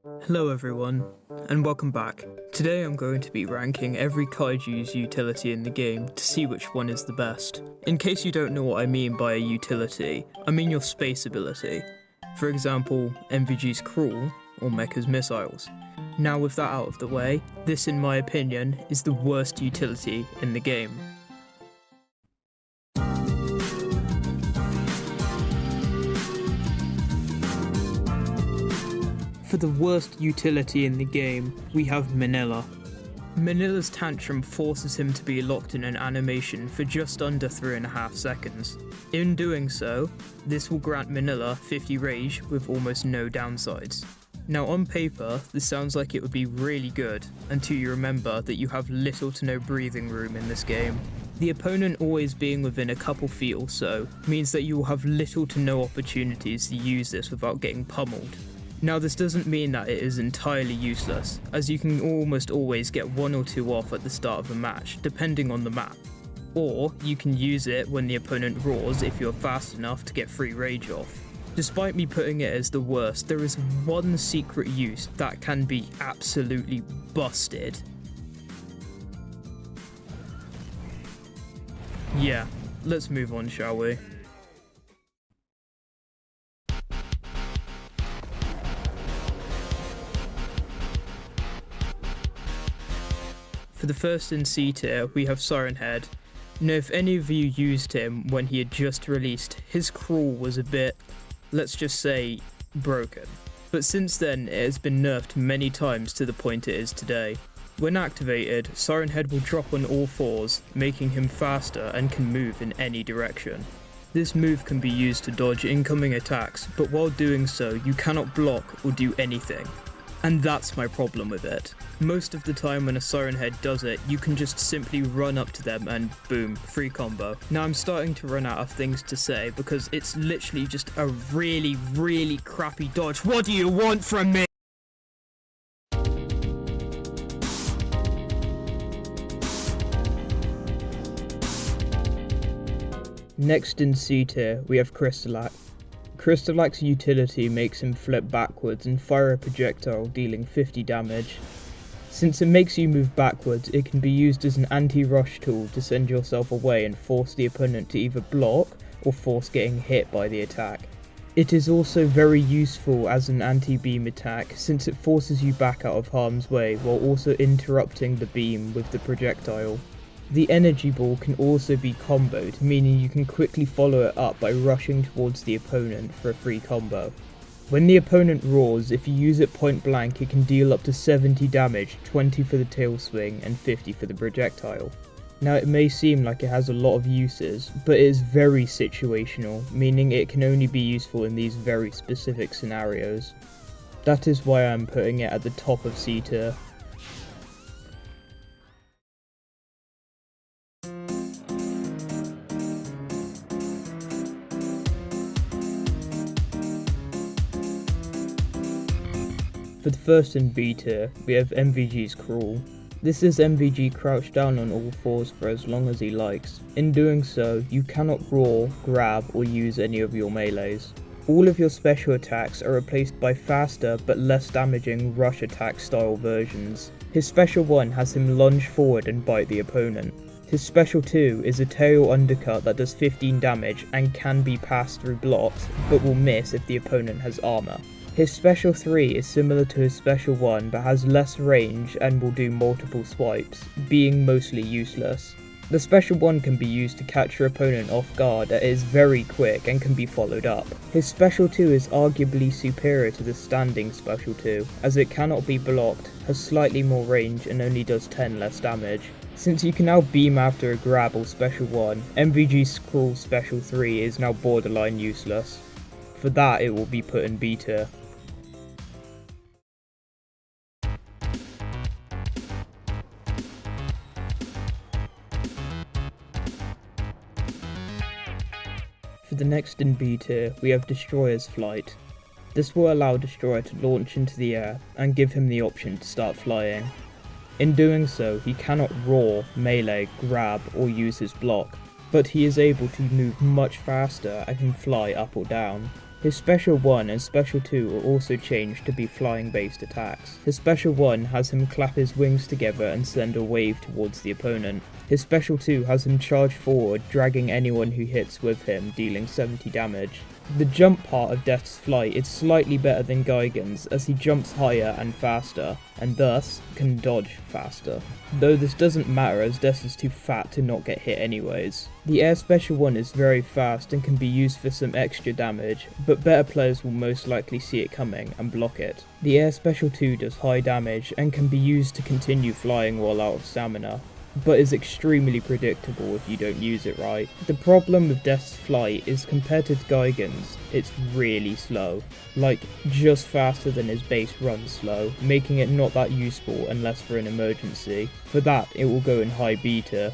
Hello everyone, and welcome back. Today I'm going to be ranking every Kaiju's utility in the game to see which one is the best. In case you don't know what I mean by a utility, I mean your space ability. For example, MVG's Crawl, or Mecha's Missiles. Now with that out of the way, this in my opinion is the worst utility in the game. For the worst utility in the game, we have Minilla. Manilla's tantrum forces him to be locked in an animation for just under 3.5 seconds. In doing so, this will grant Minilla 50 rage with almost no downsides. Now on paper, this sounds like it would be really good, until you remember that you have little to no breathing room in this game. The opponent always being within a couple feet or so means that you will have little to no opportunities to use this without getting pummeled. Now this doesn't mean that it is entirely useless, as you can almost always get 1 or 2 off at the start of a match, depending on the map. Or you can use it when the opponent roars if you're fast enough to get free rage off. Despite me putting it as the worst, there is one secret use that can be absolutely busted. Yeah, let's move on, shall we? For the first in C tier, we have Siren. Now if any of you used him when he had just released, his crawl was a bit, let's just say, broken. But since then, it has been nerfed many times to the point it is today. When activated, Siren will drop on all fours, making him faster and can move in any direction. This move can be used to dodge incoming attacks, but while doing so, you cannot block or do anything. And that's my problem with it. Most of the time when a Siren does it, you can just simply run up to them and boom, free combo. Now I'm starting to run out of things to say because it's literally just a really, really crappy dodge. What do you want from me? Next in C tier, we have Crystalac. Crystalac's utility makes him flip backwards and fire a projectile dealing 50 damage. Since it makes you move backwards, it can be used as an anti-rush tool to send yourself away and force the opponent to either block or force getting hit by the attack. It is also very useful as an anti-beam attack since it forces you back out of harm's way while also interrupting the beam with the projectile. The energy ball can also be comboed, meaning you can quickly follow it up by rushing towards the opponent for a free combo. When the opponent roars, if you use it point blank, it can deal up to 70 damage, 20 for the tail swing and 50 for the projectile. Now it may seem like it has a lot of uses, but it is very situational, meaning it can only be useful in these very specific scenarios. That is why I am putting it at the top of C tier. For the first in B tier, we have MVG's Crawl. This is MVG crouched down on all fours for as long as he likes. In doing so, you cannot roar, grab or use any of your melees. All of your special attacks are replaced by faster but less damaging rush attack style versions. His special 1 has him lunge forward and bite the opponent. His special 2 is a tail undercut that does 15 damage and can be passed through blocks, but will miss if the opponent has armor. His special 3 is similar to his special 1 but has less range and will do multiple swipes, being mostly useless. The special 1 can be used to catch your opponent off guard as it is very quick and can be followed up. His special 2 is arguably superior to the standing special 2, as it cannot be blocked, has slightly more range and only does 10 less damage. Since you can now beam after a grab or special 1, MVG's Crawl special 3 is now borderline useless. For that it will be put in B tier. For the next in B tier, we have Destoroyah's Flight. This will allow Destoroyah to launch into the air and give him the option to start flying. In doing so, he cannot roar, melee, grab or use his block, but he is able to move much faster and can fly up or down. His Special 1 and Special 2 are also changed to be flying based attacks. His Special 1 has him clap his wings together and send a wave towards the opponent. His Special 2 has him charge forward, dragging anyone who hits with him, dealing 70 damage. The jump part of Death's flight is slightly better than Gigan's, as he jumps higher and faster, and thus can dodge faster. Though this doesn't matter as Death is too fat to not get hit anyways. The Air Special 1 is very fast and can be used for some extra damage, but better players will most likely see it coming and block it. The Air Special 2 does high damage and can be used to continue flying while out of stamina, but is extremely predictable if you don't use it right. The problem with Death's flight is compared to Gigan's, it's really slow. Like, just faster than his base run slow, making it not that useful unless for an emergency. For that, it will go in high beta.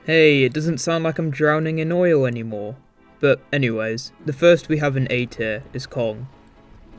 Hey, it doesn't sound like I'm drowning in oil anymore. But anyways, the first we have in A tier is Kong.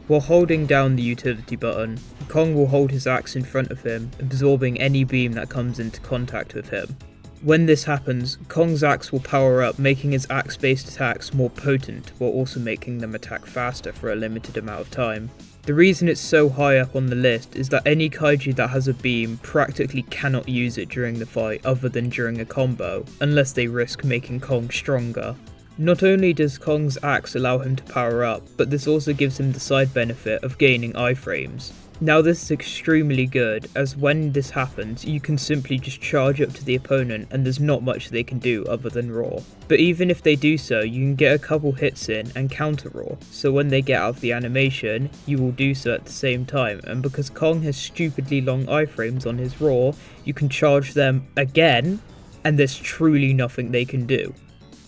While holding down the utility button, Kong will hold his axe in front of him, absorbing any beam that comes into contact with him. When this happens, Kong's axe will power up, making his axe based attacks more potent while also making them attack faster for a limited amount of time. The reason it's so high up on the list is that any kaiju that has a beam practically cannot use it during the fight other than during a combo, unless they risk making Kong stronger. Not only does Kong's axe allow him to power up, but this also gives him the side benefit of gaining iframes. Now this is extremely good, as when this happens, you can simply just charge up to the opponent and there's not much they can do other than roar. But even if they do so, you can get a couple hits in and counter roar, so when they get out of the animation, you will do so at the same time, and because Kong has stupidly long iframes on his roar, you can charge them again, and there's truly nothing they can do.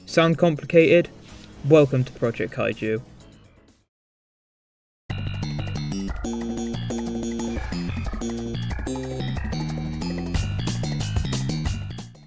Sound complicated? Welcome to Project Kaiju.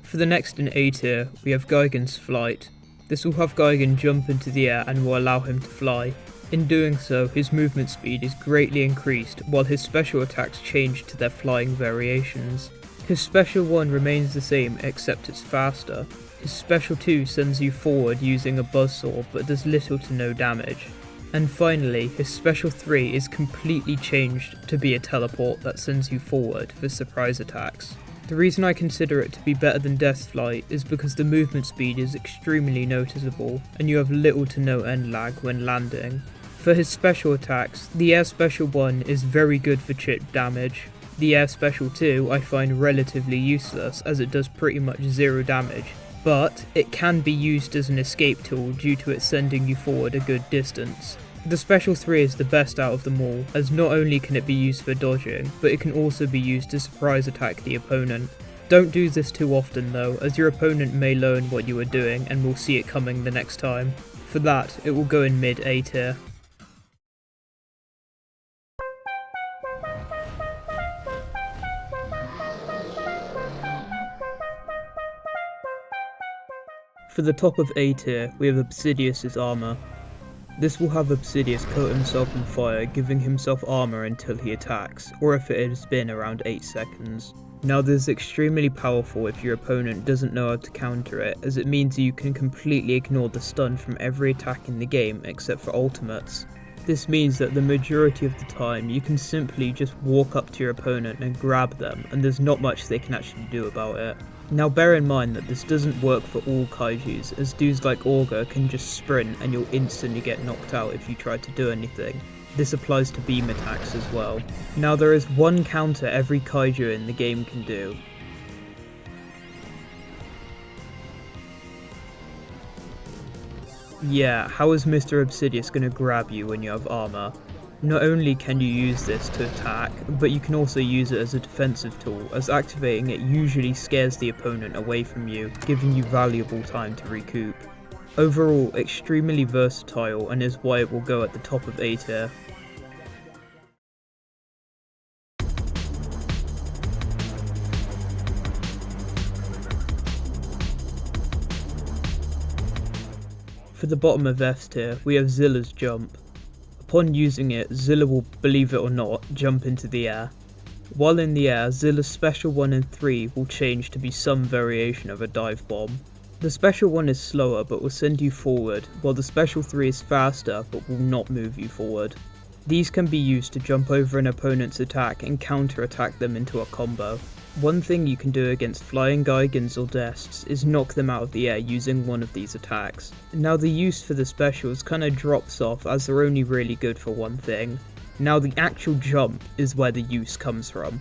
For the next in A tier, we have Gigan's Flight. This will have Gigan jump into the air and will allow him to fly. In doing so, his movement speed is greatly increased, while his special attacks change to their flying variations. His Special 1 remains the same except it's faster. His Special 2 sends you forward using a buzzsaw but does little to no damage. And finally, his Special 3 is completely changed to be a teleport that sends you forward for surprise attacks. The reason I consider it to be better than Death's Flight is because the movement speed is extremely noticeable and you have little to no end lag when landing. For his special attacks, the Air Special 1 is very good for chip damage. The Air Special 2 I find relatively useless as it does pretty much zero damage, but it can be used as an escape tool due to it sending you forward a good distance. The Special 3 is the best out of them all, as not only can it be used for dodging, but it can also be used to surprise attack the opponent. Don't do this too often though, as your opponent may learn what you are doing and will see it coming the next time. For that, it will go in mid A tier. For the top of A tier, we have Obsidius' armor. This will have Obsidius coat himself in fire, giving himself armor until he attacks, or if it has been around 8 seconds. Now this is extremely powerful if your opponent doesn't know how to counter it, as it means you can completely ignore the stun from every attack in the game except for ultimates. This means that the majority of the time you can simply just walk up to your opponent and grab them, and there's not much they can actually do about it. Now bear in mind that this doesn't work for all kaijus, as dudes like Augur can just sprint and you'll instantly get knocked out if you try to do anything. This applies to beam attacks as well. Now there is one counter every kaiju in the game can do. Yeah, how is Mr. Obsidius gonna grab you when you have armor? Not only can you use this to attack, but you can also use it as a defensive tool, as activating it usually scares the opponent away from you, giving you valuable time to recoup. Overall, extremely versatile and is why it will go at the top of A tier. For the bottom of S tier, we have Zilla's jump. Upon using it, Zilla will, believe it or not, jump into the air. While in the air, Zilla's Special 1 and 3 will change to be some variation of a dive bomb. The Special 1 is slower but will send you forward, while the Special 3 is faster but will not move you forward. These can be used to jump over an opponent's attack and counter-attack them into a combo. One thing you can do against flying Gigans or Dests is knock them out of the air using one of these attacks. Now the use for the specials kinda drops off as they're only really good for one thing. Now the actual jump is where the use comes from.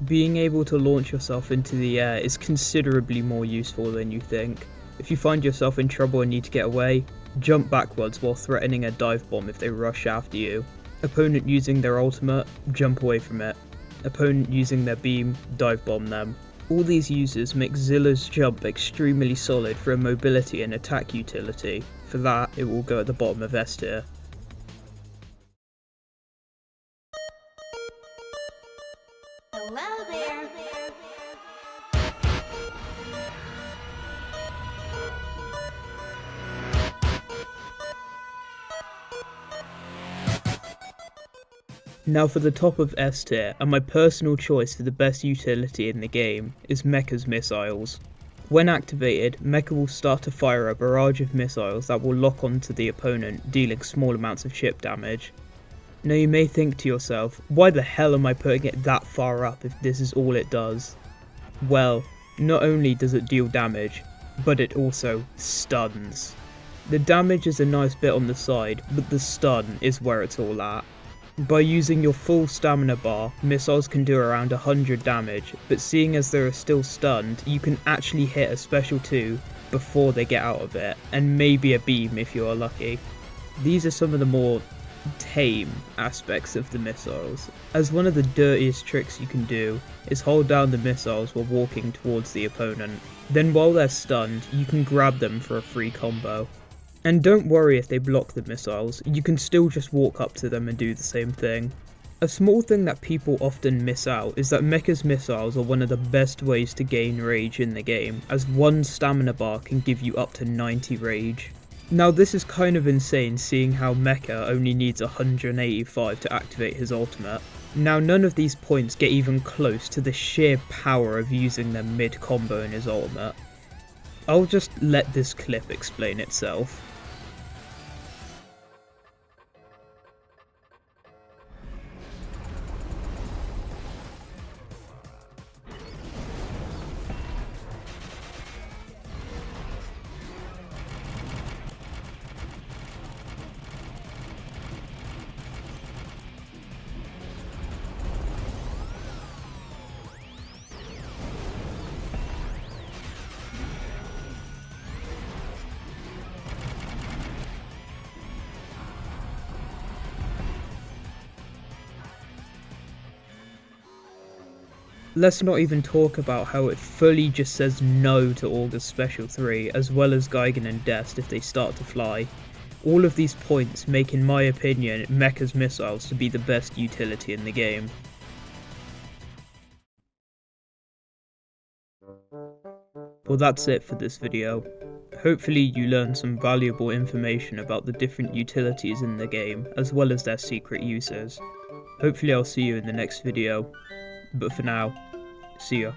Being able to launch yourself into the air is considerably more useful than you think. If you find yourself in trouble and need to get away, jump backwards while threatening a dive bomb if they rush after you. Opponent using their ultimate, jump away from it. Opponent using their beam, dive bomb them. All these uses make Zilla's jump extremely solid for a mobility and attack utility. For that, it will go at the bottom of S tier. Hello there. Now for the top of S tier, and my personal choice for the best utility in the game, is Mecha's missiles. When activated, Mecha will start to fire a barrage of missiles that will lock onto the opponent, dealing small amounts of chip damage. Now you may think to yourself, why the hell am I putting it that far up if this is all it does? Well, not only does it deal damage, but it also stuns. The damage is a nice bit on the side, but the stun is where it's all at. By using your full stamina bar, missiles can do around 100 damage, but seeing as they are still stunned, you can actually hit a special 2 before they get out of it, and maybe a beam if you are lucky. These are some of the more tame aspects of the missiles, as one of the dirtiest tricks you can do is hold down the missiles while walking towards the opponent. Then while they're stunned, you can grab them for a free combo. And don't worry if they block the missiles, you can still just walk up to them and do the same thing. A small thing that people often miss out is that Mecha's missiles are one of the best ways to gain rage in the game, as one stamina bar can give you up to 90 rage. Now this is kind of insane seeing how Mecha only needs 185 to activate his ultimate. Now none of these points get even close to the sheer power of using them mid-combo in his ultimate. I'll just let this clip explain itself. Let's not even talk about how it fully just says no to Augur's Special 3, as well as Gigan and Dest if they start to fly. All of these points make, in my opinion, Mecha's missiles to be the best utility in the game. Well, that's it for this video. Hopefully you learned some valuable information about the different utilities in the game, as well as their secret uses. Hopefully I'll see you in the next video. But for now, see ya.